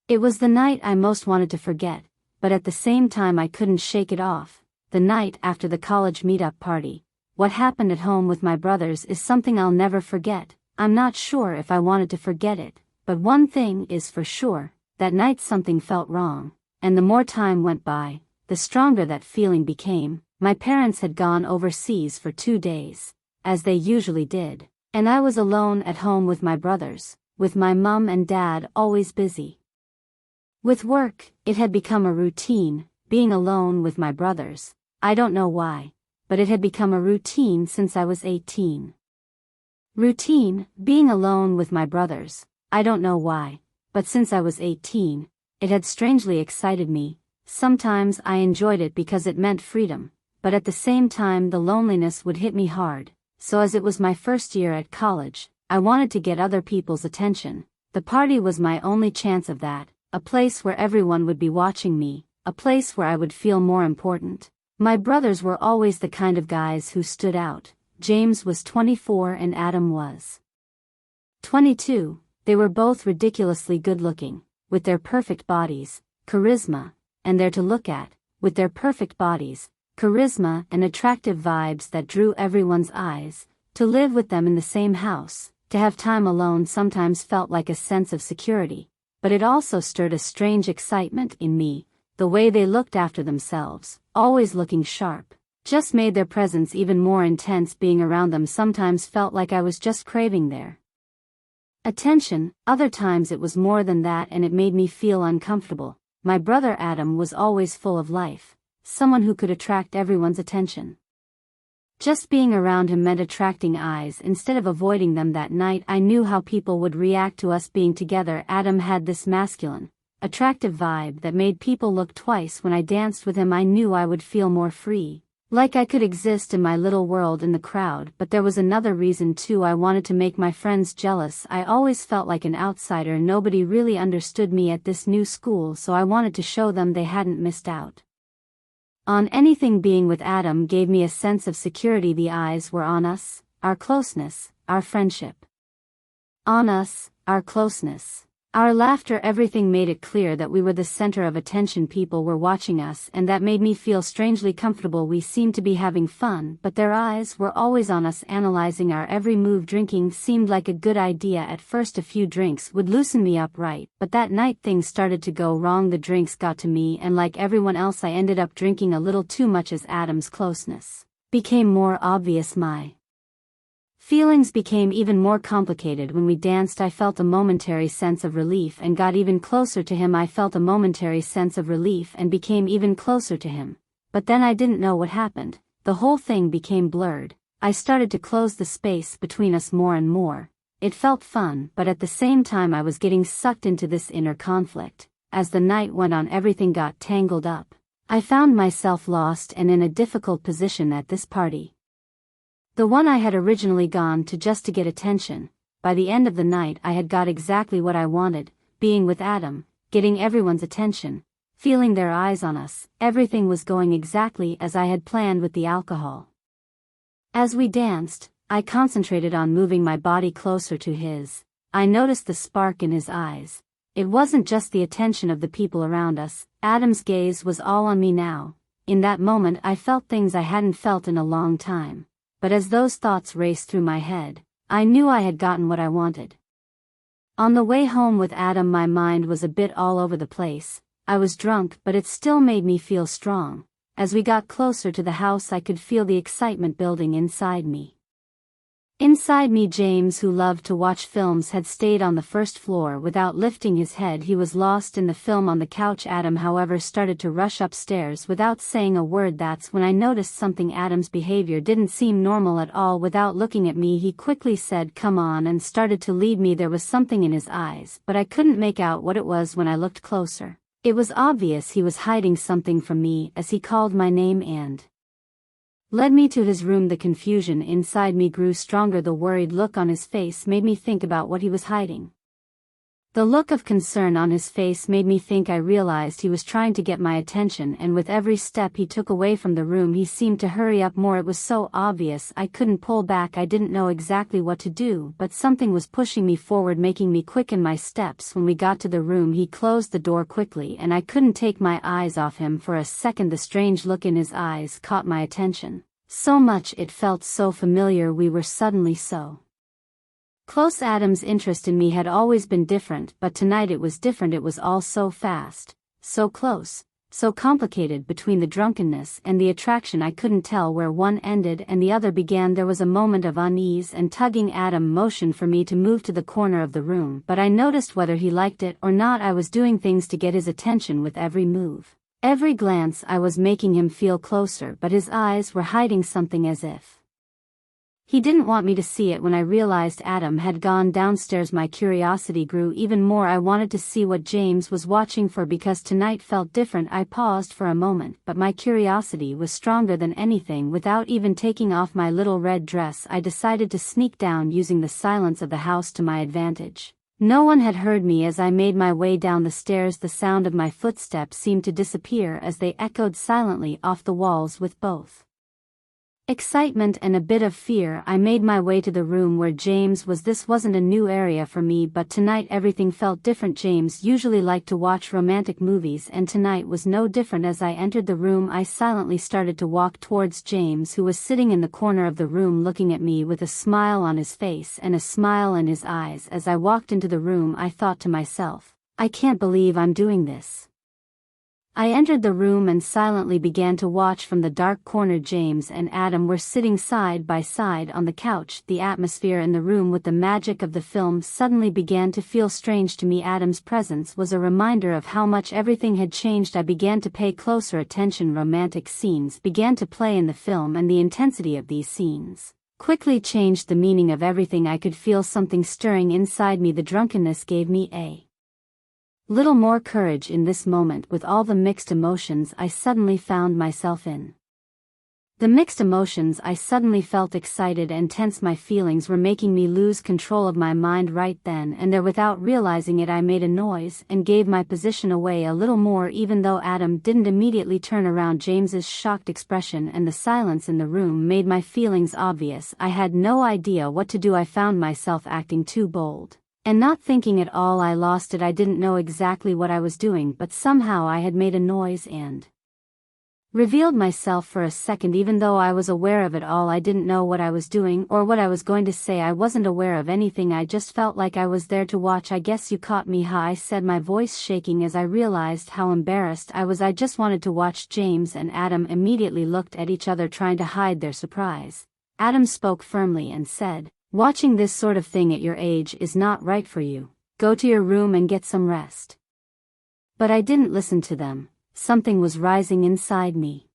It was the night I most wanted to forget, but at the same time I couldn't shake it off. The night after the college meetup party. What happened at home with my brothers is something I'll never forget. I'm not sure if I wanted to forget it, but one thing is for sure, that night something felt wrong, and the more time went by, the stronger that feeling became. My parents had gone overseas for 2 days, as they usually did, and I was alone at home with my brothers, with my mum and dad always busy with work. It had become a routine, being alone with my brothers. I don't know why, but it had become a routine since I was 18. Routine, being alone with my brothers. I don't know why, but since I was 18, it had strangely excited me. Sometimes I enjoyed it because it meant freedom, but at the same time the loneliness would hit me hard. So as it was my first year at college, I wanted to get other people's attention. The party was my only chance of that. A place where everyone would be watching me, a place where I would feel more important. My brothers were always the kind of guys who stood out. James was 24 and Adam was 22. They were both ridiculously good-looking, with their perfect bodies, charisma, and there to look at, with their perfect bodies, charisma and attractive vibes that drew everyone's eyes. To live with them in the same house, to have time alone sometimes felt like a sense of security. But it also stirred a strange excitement in me. The way they looked after themselves, always looking sharp, just made their presence even more intense. Being around them sometimes felt like I was just craving their attention. Other times it was more than that, and it made me feel uncomfortable. My brother Adam was always full of life, someone who could attract everyone's attention. Just being around him meant attracting eyes instead of avoiding them. That night I knew how people would react to us being together. Adam had this masculine, attractive vibe that made people look twice. When I danced with him I knew I would feel more free, like I could exist in my little world in the crowd. But there was another reason too. I wanted to make my friends jealous. I always felt like an outsider. Nobody really understood me at this new school, so I wanted to show them they hadn't missed out on anything. Being with Adam gave me a sense of security. The eyes were on us, our closeness, our friendship. On us, our closeness, our laughter. Everything made it clear that we were the center of attention. People were watching us, and that made me feel strangely comfortable. We seemed to be having fun, but their eyes were always on us, analyzing our every move. Drinking seemed like a good idea at first. A few drinks would loosen me up, right? But that night things started to go wrong. The drinks got to me, and like everyone else I ended up drinking a little too much. As Adam's closeness became more obvious, my feelings became even more complicated. When we danced I felt a momentary sense of relief and got even closer to him. I felt a momentary sense of relief and became even closer to him. But then I didn't know what happened. The whole thing became blurred. I started to close the space between us more and more. It felt fun, but at the same time I was getting sucked into this inner conflict. As the night went on everything got tangled up. I found myself lost and in a difficult position at this party. The one I had originally gone to just to get attention. By the end of the night I had got exactly what I wanted, being with Adam, getting everyone's attention, feeling their eyes on us. Everything was going exactly as I had planned with the alcohol. As we danced, I concentrated on moving my body closer to his. I noticed the spark in his eyes. It wasn't just the attention of the people around us. Adam's gaze was all on me now. In that moment I felt things I hadn't felt in a long time. But as those thoughts raced through my head, I knew I had gotten what I wanted. On the way home with Adam my mind was a bit all over the place. I was drunk, but it still made me feel strong. As we got closer to the house I could feel the excitement building inside me. James, who loved to watch films, had stayed on the first floor without lifting his head. He was lost in the film on the couch. Adam, however, started to rush upstairs without saying a word. That's when I noticed something. Adam's behavior didn't seem normal at all. Without looking at me, he quickly said, "Come on," and started to lead me. There was something in his eyes, but I couldn't make out what it was when I looked closer. It was obvious he was hiding something from me as he called my name and led me to his room. The confusion inside me grew stronger. The worried look on his face made me think about what he was hiding. The look of concern on his face made me think I realized he was trying to get my attention, and with every step he took away from the room he seemed to hurry up more. It was so obvious I couldn't pull back. I didn't know exactly what to do, but something was pushing me forward, making me quicken my steps. When we got to the room he closed the door quickly and I couldn't take my eyes off him for a second. The strange look in his eyes caught my attention so much it felt so familiar. We were suddenly so close. Adam's interest in me had always been different, but tonight it was different. It was all so fast, so close, so complicated. Between the drunkenness and the attraction I couldn't tell where one ended and the other began. There was a moment of unease and tugging. Adam motioned for me to move to the corner of the room, but I noticed whether he liked it or not I was doing things to get his attention. With every move, every glance, I was making him feel closer, but his eyes were hiding something, as if he didn't want me to see it. When I realized Adam had gone downstairs my curiosity grew even more. I wanted to see what James was watching for because tonight felt different. I paused for a moment, but my curiosity was stronger than anything. Without even taking off my little red dress I decided to sneak down, using the silence of the house to my advantage. No one had heard me as I made my way down the stairs. The sound of my footsteps seemed to disappear as they echoed silently off the walls. With both excitement and a bit of fear I made my way to the room where James was. This wasn't a new area for me, but tonight everything felt different. James usually liked to watch romantic movies, and tonight was no different. As I entered the room I silently started to walk towards James, who was sitting in the corner of the room looking at me with a smile on his face and a smile in his eyes. As I walked into the room I thought to myself, I can't believe I'm doing this. I entered the room and silently began to watch from the dark corner. James and Adam were sitting side by side on the couch. The atmosphere in the room, with the magic of the film, suddenly began to feel strange to me. Adam's presence was a reminder of how much everything had changed. I began to pay closer attention. Romantic scenes began to play in the film, and the intensity of these scenes quickly changed the meaning of everything. I could feel something stirring inside me. The drunkenness gave me a little more courage in this moment. With all the mixed emotions I suddenly found myself in. The mixed emotions, I suddenly felt excited and tense. My feelings were making me lose control of my mind. Right then and there, without realizing it, I made a noise and gave my position away a little more. Even though Adam didn't immediately turn around, James's shocked expression and the silence in the room made my feelings obvious. I had no idea what to do. I found myself acting too bold and not thinking at all. I lost it. I didn't know exactly what I was doing, but somehow I had made a noise and revealed myself for a second. Even though I was aware of it all, I didn't know what I was doing or what I was going to say. I wasn't aware of anything. I just felt like I was there to watch. I guess you caught me, huh? I said, my voice shaking as I realized how embarrassed I was. I just wanted to watch. James and Adam immediately looked at each other, trying to hide their surprise. Adam spoke firmly and said, watching this sort of thing at your age is not right for you. Go to your room and get some rest. But I didn't listen to them. Something was rising inside me.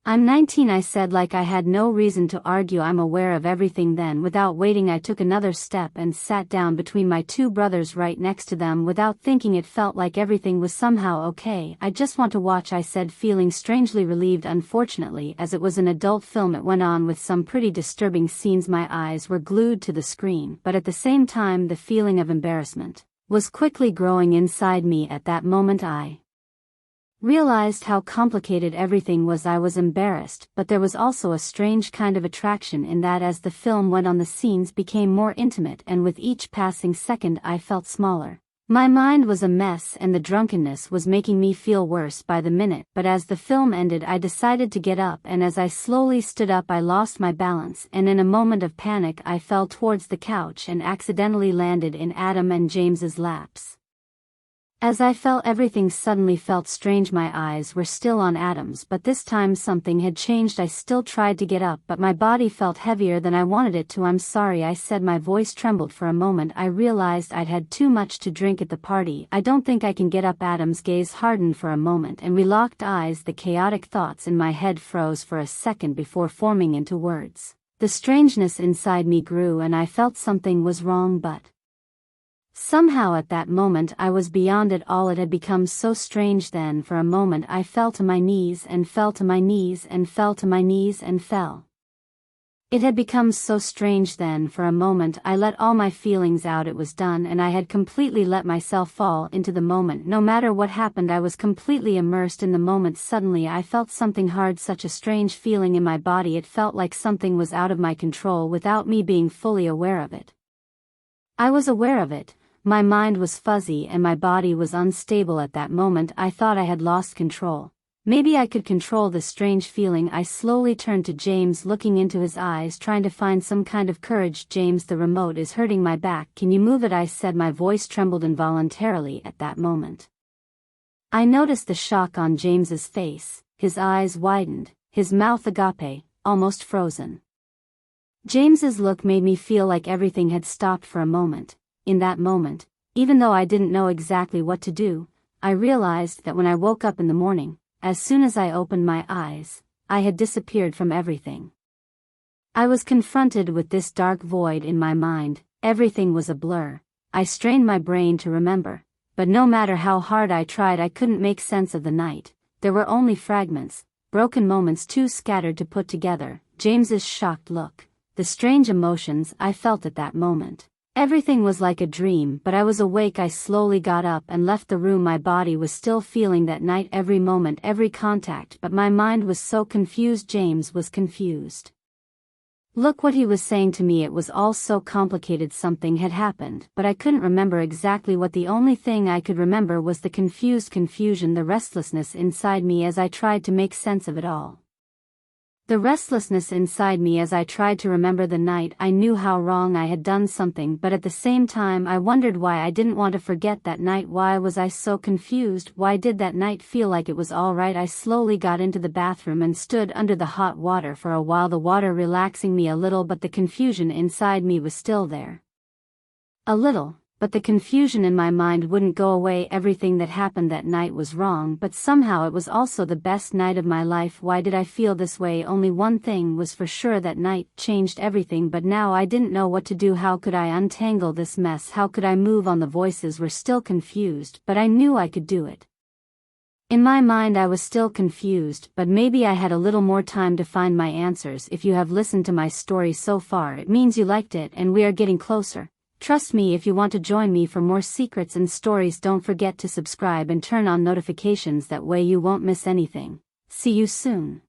I'm 19, I said, like I had no reason to argue. I'm aware of everything. Then, without waiting, I took another step and sat down between my two brothers right next to them. Without thinking, it felt like everything was somehow okay. I just want to watch, I said, feeling strangely relieved. Unfortunately, as it was an adult film, it went on with some pretty disturbing scenes. My eyes were glued to the screen, but at the same time the feeling of embarrassment was quickly growing inside me. At that moment I realized how complicated everything was. I was embarrassed, but there was also a strange kind of attraction in that. As the film went on, the scenes became more intimate, and with each passing second I felt smaller. My mind was a mess, and the drunkenness was making me feel worse by the minute. But as the film ended, I decided to get up, and as I slowly stood up I lost my balance, and in a moment of panic I fell towards the couch and accidentally landed in Adam and James's laps. As I fell, everything suddenly felt strange. My eyes were still on Adam's, but this time something had changed. I still tried to get up, but my body felt heavier than I wanted it to. I'm sorry, I said. My voice trembled. For a moment I realized I'd had too much to drink at the party. I don't think I can get up. Adam's gaze hardened for a moment and we locked eyes. The chaotic thoughts in my head froze for a second before forming into words. The strangeness inside me grew and I felt something was wrong, but somehow at that moment I was beyond it all. It had become so strange. Then for a moment I fell to my knees and fell to my knees and fell to my knees and fell It had become so strange then. For a moment I let all my feelings out. It was done, and I had completely let myself fall into the moment. No matter what happened, I was completely immersed in the moment. Suddenly I felt something hard, such a strange feeling in my body. It felt like something was out of my control without me being fully aware of it. I was aware of it. My mind was fuzzy and my body was unstable. At that moment I thought I had lost control. Maybe I could control this strange feeling. I slowly turned to James, looking into his eyes, trying to find some kind of courage. "James, the remote is hurting my back. Can you move it?" I said. My voice trembled involuntarily at that moment. I noticed the shock on James's face. His eyes widened, his mouth agape, almost frozen. James's look made me feel like everything had stopped for a moment. In that moment, even though I didn't know exactly what to do, I realized that when I woke up in the morning, as soon as I opened my eyes, I had disappeared from everything. I was confronted with this dark void in my mind. Everything was a blur. I strained my brain to remember, but no matter how hard I tried, I couldn't make sense of the night. There were only fragments, broken moments too scattered to put together. James's shocked look, the strange emotions I felt at that moment. Everything was like a dream, but I was awake. I slowly got up and left the room. My body was still feeling that night, every moment, every contact, but my mind was so confused. James was confused. Look what he was saying to me. It was all so complicated. Something had happened, but I couldn't remember exactly what. The only thing I could remember was the confusion, the restlessness inside me as I tried to make sense of it all. The restlessness inside me as I tried to remember the night. I knew how wrong I had done something, but at the same time I wondered why I didn't want to forget that night. Why was I so confused? Why did that night feel like it was all right? I slowly got into the bathroom and stood under the hot water for a while, the water relaxing me a little, but the confusion inside me was still there. A little, but the confusion in my mind wouldn't go away. Everything that happened that night was wrong, but somehow it was also the best night of my life. Why did I feel this way? Only one thing was for sure: that night changed everything. But now I didn't know what to do. How could I untangle this mess? How could I move on? The voices were still confused, but I knew I could do it. In my mind I was still confused, but maybe I had a little more time to find my answers. If you have listened to my story so far, it means you liked it and we are getting closer. Trust me, if you want to join me for more secrets and stories, don't forget to subscribe and turn on notifications. That way you won't miss anything. See you soon.